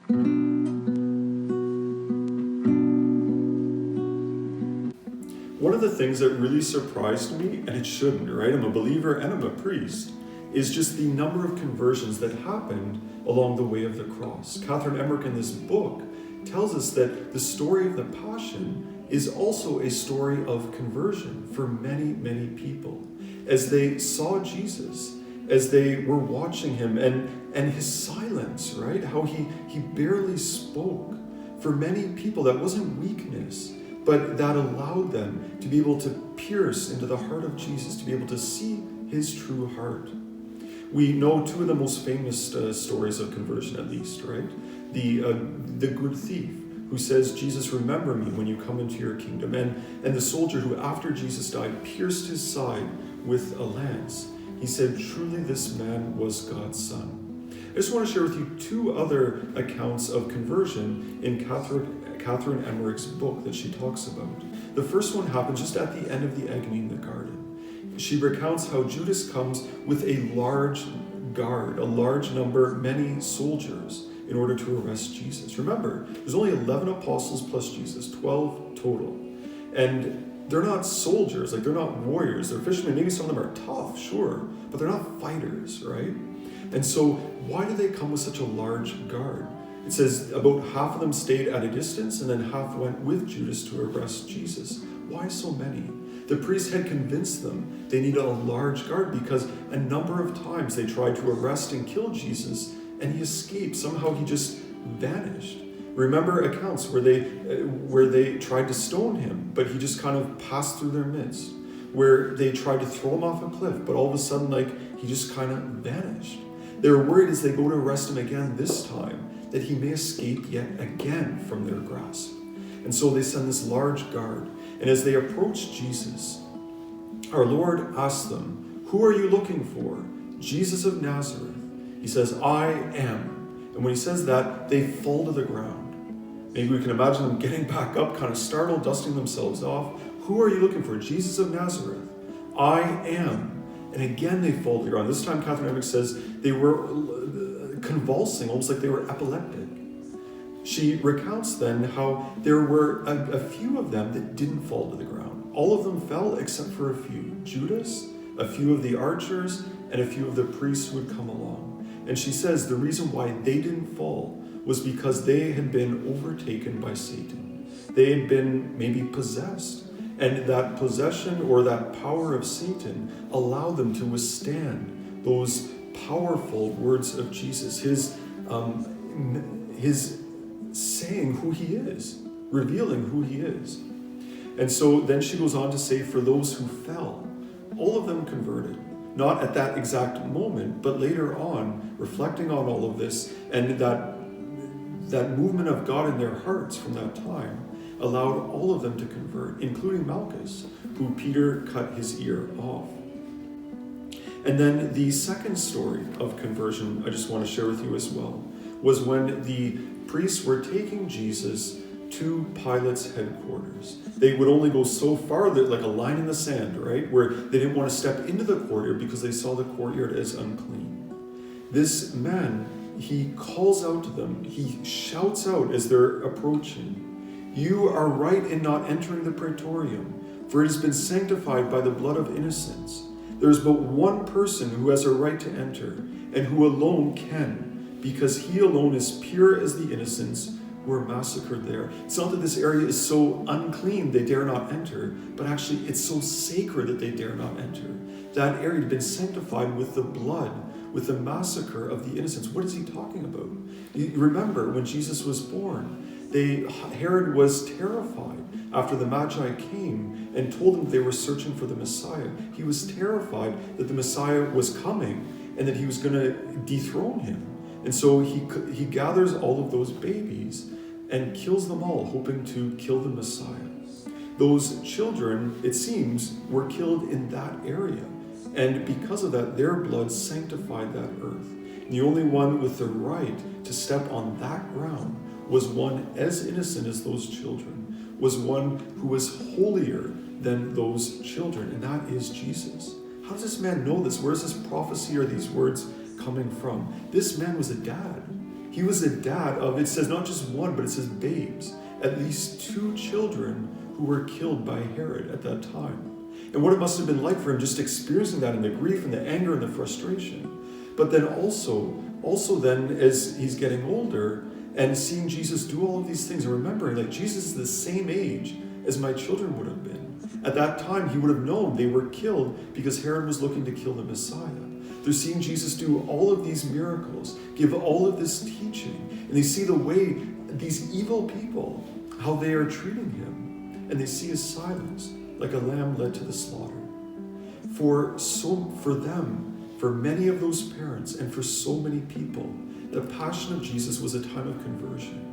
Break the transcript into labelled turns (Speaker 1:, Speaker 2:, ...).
Speaker 1: One of the things that really surprised me, and it shouldn't, right? I'm a believer and I'm a priest, is just the number of conversions that happened along the way of the cross. Catherine Emmerich in this book tells us that the story of the Passion is also a story of conversion for many, many people. As they saw Jesus, as they were watching him, and his silence, right? How he barely spoke. For many people, that wasn't weakness, but that allowed them to be able to pierce into the heart of Jesus, to be able to see his true heart. We know two of the most famous stories of conversion, at least, right? The good thief who says, Jesus, remember me when you come into your kingdom. And the soldier who, after Jesus died, pierced his side with a lance. He said, truly this man was God's son. I just want to share with you two other accounts of conversion in Catherine Emmerich's book that she talks about. The first one happens just at the end of the agony in the garden. She recounts how Judas comes with a large guard, a large number, many soldiers, in order to arrest Jesus. Remember, there's only 11 apostles plus Jesus, 12 total. And they're not soldiers, like they're not warriors, they're fishermen. Maybe some of them are tough, sure, but they're not fighters, right? And so why do they come with such a large guard? It says about half of them stayed at a distance and then half went with Judas to arrest Jesus. Why so many? The priests had convinced them they needed a large guard because a number of times they tried to arrest and kill Jesus and he escaped. Somehow he just vanished. Remember accounts where they tried to stone him, but he just kind of passed through their midst. Where they tried to throw him off a cliff, but all of a sudden, he just kind of vanished. They were worried as they go to arrest him again this time that he may escape yet again from their grasp. And so they send this large guard. And as they approach Jesus, our Lord asks them, who are you looking for? Jesus of Nazareth. He says, I am. And when he says that, they fall to the ground. Maybe we can imagine them getting back up, kind of startled, dusting themselves off. Who are you looking for? Jesus of Nazareth. I am. And again they fall to the ground. This time Catherine Emmerich says they were convulsing, almost like they were epileptic. She recounts then how there were a few of them that didn't fall to the ground. All of them fell except for a few. Judas, a few of the archers, and a few of the priests who had come along. And she says the reason why they didn't fall was because they had been overtaken by Satan. They had been maybe possessed. And that possession or that power of Satan allowed them to withstand those powerful words of Jesus, his saying who he is, revealing who he is. And so then she goes on to say, for those who fell, all of them converted. Not at that exact moment, but later on, reflecting on all of this, and that movement of God in their hearts from that time allowed all of them to convert, including Malchus, who Peter cut his ear off. And then the second story of conversion I just want to share with you as well was when the priests were taking Jesus to Pilate's headquarters. They would only go so far, like a line in the sand, right? Where they didn't want to step into the courtyard because they saw the courtyard as unclean. This man, he calls out to them. He shouts out as they're approaching, you are right in not entering the praetorium, for it has been sanctified by the blood of innocents. There is but one person who has a right to enter, and who alone can, because he alone is pure as the innocents who were massacred there. It's not that this area is so unclean they dare not enter, but actually it's so sacred that they dare not enter. That area had been sanctified with the blood, with the massacre of the innocents. What is he talking about? You remember when Jesus was born, Herod was terrified after the Magi came and told him they were searching for the Messiah. He was terrified that the Messiah was coming and that he was going to dethrone him. And so he gathers all of those babies and kills them all, hoping to kill the Messiah. Those children, it seems, were killed in that area. And because of that, their blood sanctified that earth. And the only one with the right to step on that ground was one as innocent as those children, was one who was holier than those children, and that is Jesus. How does this man know this? Where is this prophecy or these words coming from? This man was a dad. He was a dad of, it says not just one, but it says babes, at least 2 children who were killed by Herod at that time. And what it must have been like for him just experiencing that, and the grief and the anger and the frustration. But then also then as he's getting older and seeing Jesus do all of these things and remembering like Jesus is the same age as my children would have been. At that time, he would have known they were killed because Herod was looking to kill the Messiah. They're seeing Jesus do all of these miracles, give all of this teaching, and they see the way these evil people, how they are treating him, and they see his silence like a lamb led to the slaughter. For them, for many of those parents, and for so many people, the passion of Jesus was a time of conversion.